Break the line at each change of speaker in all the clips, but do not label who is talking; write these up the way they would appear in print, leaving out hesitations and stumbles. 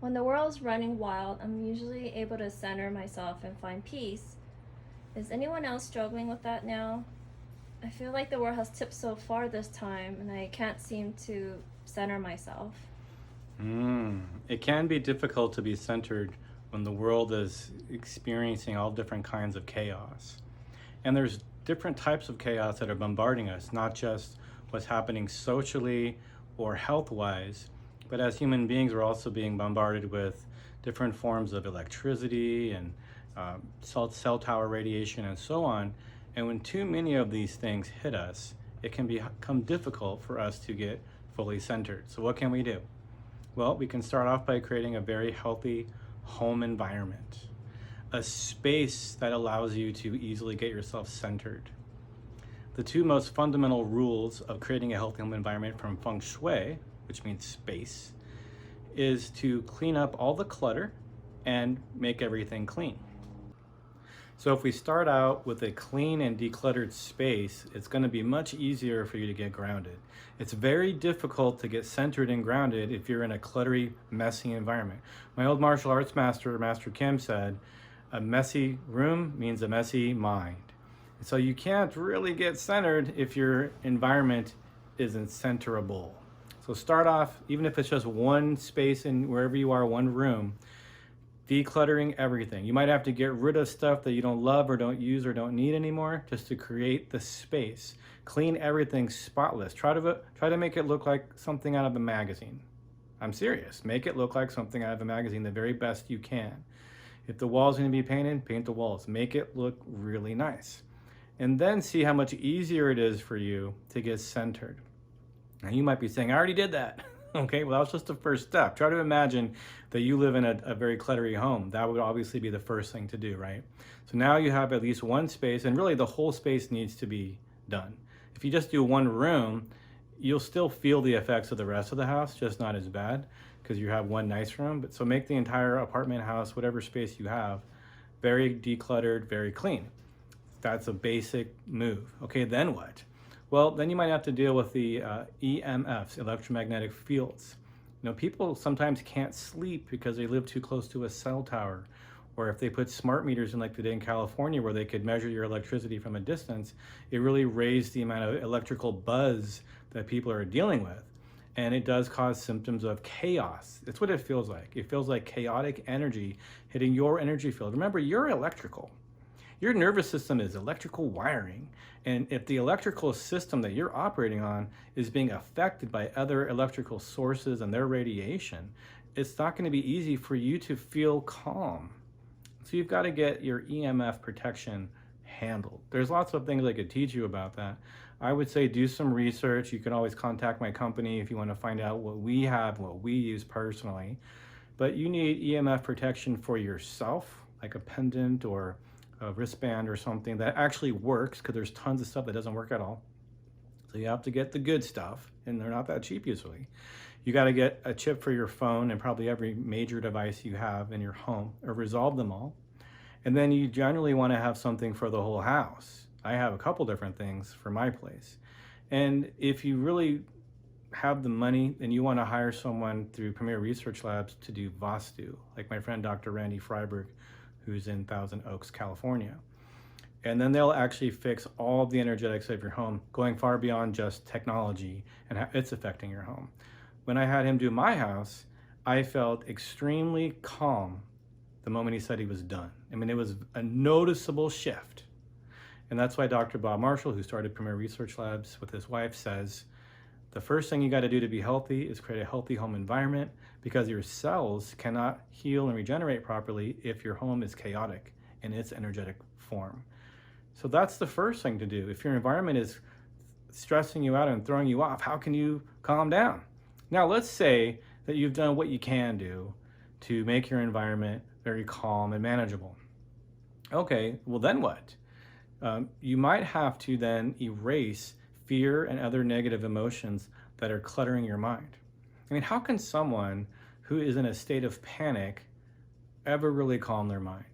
When the world's running wild, I'm usually able to center myself and find peace. Is anyone else struggling with that now? I feel like the world has tipped so far this time and I can't seem to center myself.
It can be difficult to be centered when the world is experiencing all different kinds of chaos. And there's different types of chaos that are bombarding us, not just what's happening socially or health-wise, but as human beings, we're also being bombarded with different forms of electricity and cell tower radiation and so on. And when too many of these things hit us, it can become difficult for us to get fully centered. So what can we do? Well, we can start off by creating a very healthy home environment, a space that allows you to easily get yourself centered. The two most fundamental rules of creating a healthy home environment from Feng Shui, which means space, is to clean up all the clutter and make everything clean. So if we start out with a clean and decluttered space, it's going to be much easier for you to get grounded. It's very difficult to get centered and grounded if you're in a cluttery, messy environment. My old martial arts master, Master Kim, said, a messy room means a messy mind. So you can't really get centered if your environment isn't centerable. So start off, even if it's just one space in wherever you are, one room, decluttering everything. You might have to get rid of stuff that you don't love or don't use or don't need anymore just to create the space. Clean everything spotless. Try to make it look like something out of a magazine. I'm serious. Make it look like something out of a magazine the very best you can. If the wall's going to be painted, paint the walls. Make it look really nice. And then see how much easier it is for you to get centered. Now you might be saying, I already did that. Okay, well, that was just the first step. Try to imagine that you live in a very cluttery home. That would obviously be the first thing to do, right? So now you have at least one space, and really the whole space needs to be done. If you just do one room, you'll still feel the effects of the rest of the house, just not as bad because you have one nice room. But so make the entire apartment, house, whatever space you have, very decluttered, very clean. That's a basic move. Okay, then what? Well, then you might have to deal with the EMFs, electromagnetic fields. You know, people sometimes can't sleep because they live too close to a cell tower. Or if they put smart meters in like they did in California where they could measure your electricity from a distance, it really raised the amount of electrical buzz that people are dealing with. And it does cause symptoms of chaos. That's what it feels like. It feels like chaotic energy hitting your energy field. Remember, you're electrical. Your nervous system is electrical wiring. And if the electrical system that you're operating on is being affected by other electrical sources and their radiation, it's not going to be easy for you to feel calm. So you've got to get your EMF protection handled. There's lots of things I could teach you about that. I would say do some research. You can always contact my company if you want to find out what we have, what we use personally. But you need EMF protection for yourself, like a pendant or a wristband or something that actually works, because there's tons of stuff that doesn't work at all. So you have to get the good stuff, and they're not that cheap usually. You got to get a chip for your phone and probably every major device you have in your home, or resolve them all. And then you generally want to have something for the whole house. I have a couple different things for my place. And if you really have the money and you want to hire someone through Premier Research Labs to do Vastu, like my friend Dr. Randy Freiberg, who's in Thousand Oaks, California. And then they'll actually fix all the energetics of your home, going far beyond just technology and how it's affecting your home. When I had him do my house, I felt extremely calm the moment he said he was done. I mean, it was a noticeable shift. And that's why Dr. Bob Marshall, who started Premier Research Labs with his wife, says, the first thing you got to do to be healthy is create a healthy home environment, because your cells cannot heal and regenerate properly if your home is chaotic in its energetic form. So that's the first thing to do. If your environment is stressing you out and throwing you off, how can you calm down? Now, let's say that you've done what you can do to make your environment very calm and manageable. Okay, well then what? You might have to then erase fear and other negative emotions that are cluttering your mind. I mean, how can someone who is in a state of panic ever really calm their mind?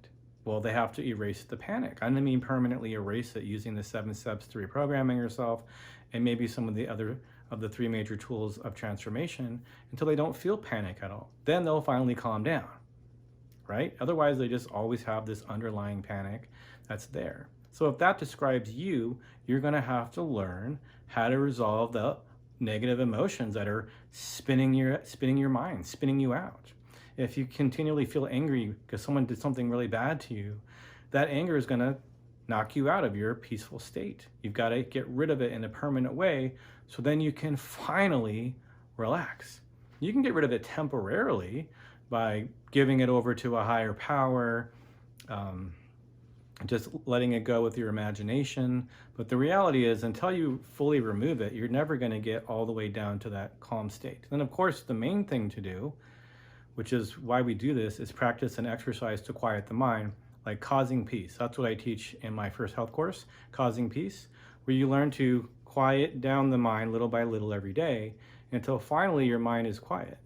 Well, they have to erase the panic. I mean permanently erase it using the 7 steps to reprogramming yourself and maybe some of the other of the 3 major tools of transformation until they don't feel panic at all. Then they'll finally calm down, right? Otherwise, they just always have this underlying panic that's there. So if that describes you, you're going to have to learn how to resolve the negative emotions that are spinning your mind, spinning you out. If you continually feel angry because someone did something really bad to you, that anger is going to knock you out of your peaceful state. You've got to get rid of it in a permanent way so then you can finally relax. You can get rid of it temporarily by giving it over to a higher power, just letting it go with your imagination. But the reality is, until you fully remove it, you're never going to get all the way down to that calm state. Then, of course, the main thing to do, which is why we do this, is practice and exercise to quiet the mind, like causing peace. That's what I teach in my first health course, Causing Peace, where you learn to quiet down the mind little by little every day until finally your mind is quiet.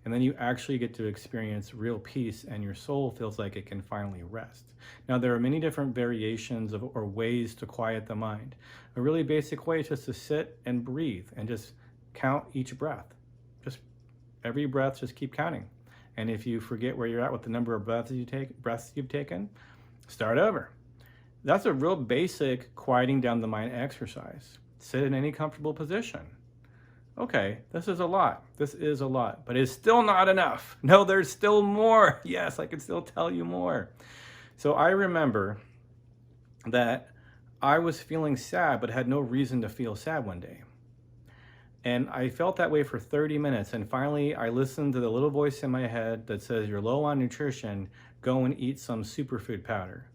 And then you actually get to experience real peace and your soul feels like it can finally rest. Now, there are many different variations of or ways to quiet the mind. A really basic way is just to sit and breathe and just count each breath. Just every breath, just keep counting. And if you forget where you're at with the number of breaths you've taken, start over. That's a real basic quieting down the mind exercise. Sit in any comfortable position. Okay, this is a lot. This is a lot, but it's still not enough. No, there's still more. Yes, I can still tell you more. So I remember that I was feeling sad, but had no reason to feel sad one day. And I felt that way for 30 minutes. And finally, I listened to the little voice in my head that says, you're low on nutrition, go and eat some superfood powder.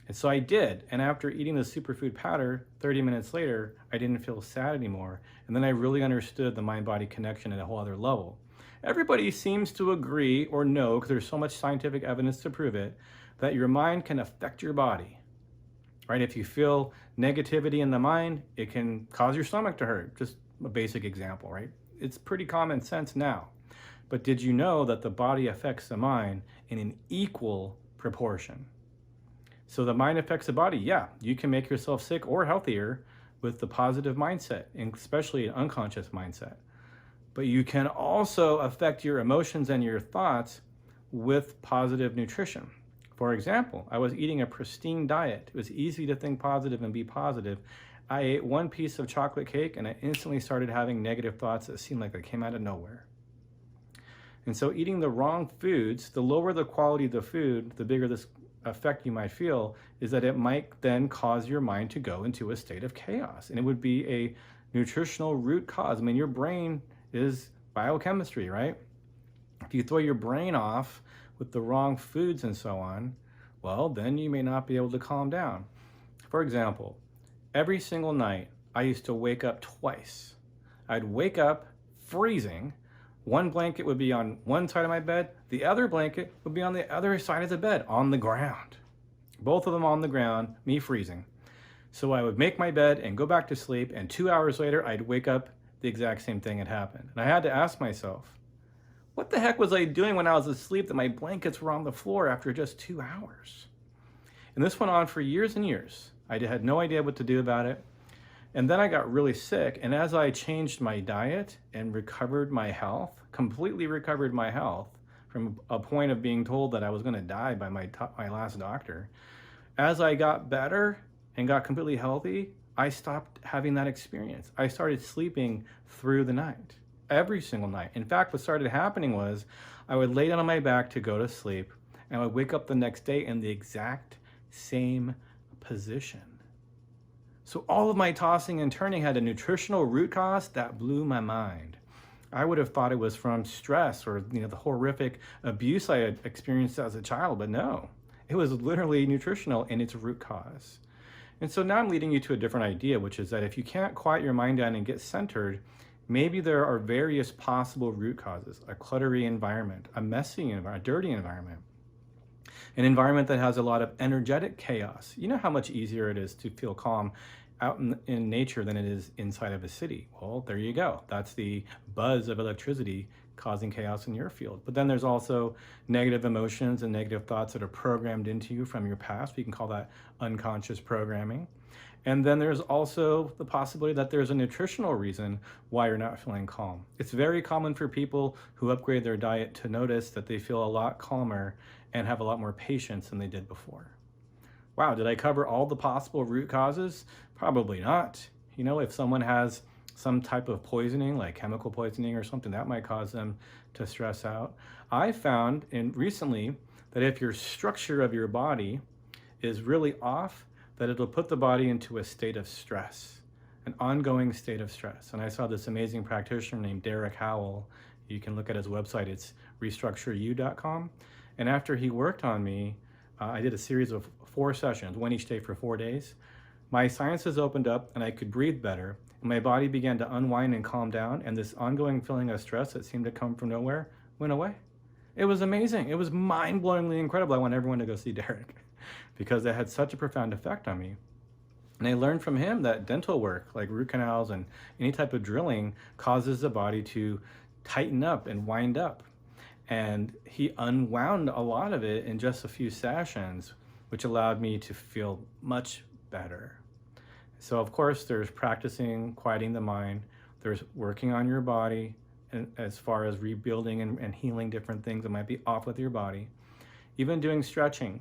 And so I did. And after eating the superfood powder, 30 minutes later, I didn't feel sad anymore. And then I really understood the mind-body connection at a whole other level. Everybody seems to agree or know, because there's so much scientific evidence to prove it, that your mind can affect your body, right? If you feel negativity in the mind, it can cause your stomach to hurt. Just a basic example, right? It's pretty common sense now. But did you know that the body affects the mind in an equal proportion? So the mind affects the body. Yeah, you can make yourself sick or healthier with the positive mindset, and especially an unconscious mindset. But you can also affect your emotions and your thoughts with positive nutrition. For example, I was eating a pristine diet. It was easy to think positive and be positive. I ate one piece of chocolate cake and I instantly started having negative thoughts that seemed like they came out of nowhere. And so eating the wrong foods, the lower the quality of the food, the bigger this effect you might feel, is that it might then cause your mind to go into a state of chaos. And it would be a nutritional root cause. I mean, your brain is biochemistry, right? If you throw your brain off with the wrong foods and so on, well, then you may not be able to calm down. For example, every single night, I used to wake up twice. I'd wake up freezing. One blanket would be on one side of my bed. The other blanket would be on the other side of the bed, on the ground. Both of them on the ground, me freezing. So I would make my bed and go back to sleep, and 2 hours later, I'd wake up, the exact same thing had happened. And I had to ask myself, what the heck was I doing when I was asleep that my blankets were on the floor after just 2 hours? And this went on for years and years. I had no idea what to do about it. And then I got really sick. And as I changed my diet and recovered my health, completely recovered my health from a point of being told that I was going to die by my last doctor, as I got better and got completely healthy, I stopped having that experience. I started sleeping through the night, every single night. In fact, what started happening was I would lay down on my back to go to sleep, and I would wake up the next day in the exact same position. So all of my tossing and turning had a nutritional root cause that blew my mind. I would have thought it was from stress or the horrific abuse I had experienced as a child, but no, it was literally nutritional in its root cause. And so now I'm leading you to a different idea, which is that if you can't quiet your mind down and get centered, maybe there are various possible root causes: a cluttery environment, a messy environment, a dirty environment, an environment that has a lot of energetic chaos. You know how much easier it is to feel calm out in nature than it is inside of a city. Well, there you go. That's the buzz of electricity causing chaos in your field. But then there's also negative emotions and negative thoughts that are programmed into you from your past. We can call that unconscious programming. And then there's also the possibility that there's a nutritional reason why you're not feeling calm. It's very common for people who upgrade their diet to notice that they feel a lot calmer and have a lot more patience than they did before. Wow, did I cover all the possible root causes? Probably not. You know, if someone has some type of poisoning, like chemical poisoning or something, that might cause them to stress out. I found recently that if your structure of your body is really off, that it'll put the body into a state of stress, an ongoing state of stress. And I saw this amazing practitioner named Derek Howell. You can look at his website, it's restructureyou.com. And after he worked on me, I did a series of 4 sessions, one each day for 4 days. My sinuses opened up and I could breathe better. And my body began to unwind and calm down. And this ongoing feeling of stress that seemed to come from nowhere went away. It was amazing. It was mind-blowingly incredible. I want everyone to go see Derek because it had such a profound effect on me. And I learned from him that dental work, like root canals and any type of drilling, causes the body to tighten up and wind up. And he unwound a lot of it in just a few sessions, which allowed me to feel much better. So of course, there's practicing quieting the mind, there's working on your body, and as far as rebuilding and healing different things that might be off with your body. Even doing stretching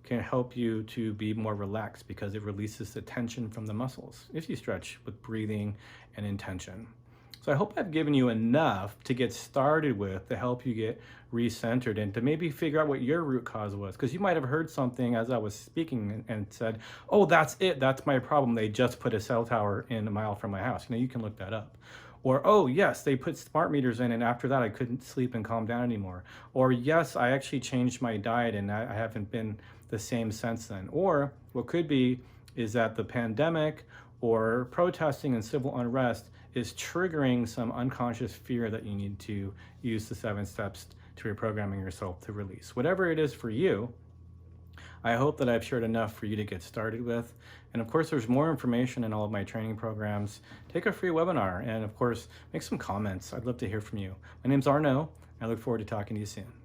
can help you to be more relaxed because it releases the tension from the muscles if you stretch with breathing and intention. So I hope I've given you enough to get started with to help you get recentered and to maybe figure out what your root cause was. Because you might have heard something as I was speaking and said, oh, that's it, that's my problem. They just put a cell tower in a mile from my house. You know, you can look that up. Or, oh, yes, they put smart meters in and after that I couldn't sleep and calm down anymore. Or, yes, I actually changed my diet and I haven't been the same since then. Or what could be is that the pandemic or protesting and civil unrest is triggering some unconscious fear that you need to use the 7 steps to reprogramming yourself to release. Whatever it is for you, I hope that I've shared enough for you to get started with. And of course, there's more information in all of my training programs. Take a free webinar and of course, make some comments. I'd love to hear from you. My name's Arnoux. I look forward to talking to you soon.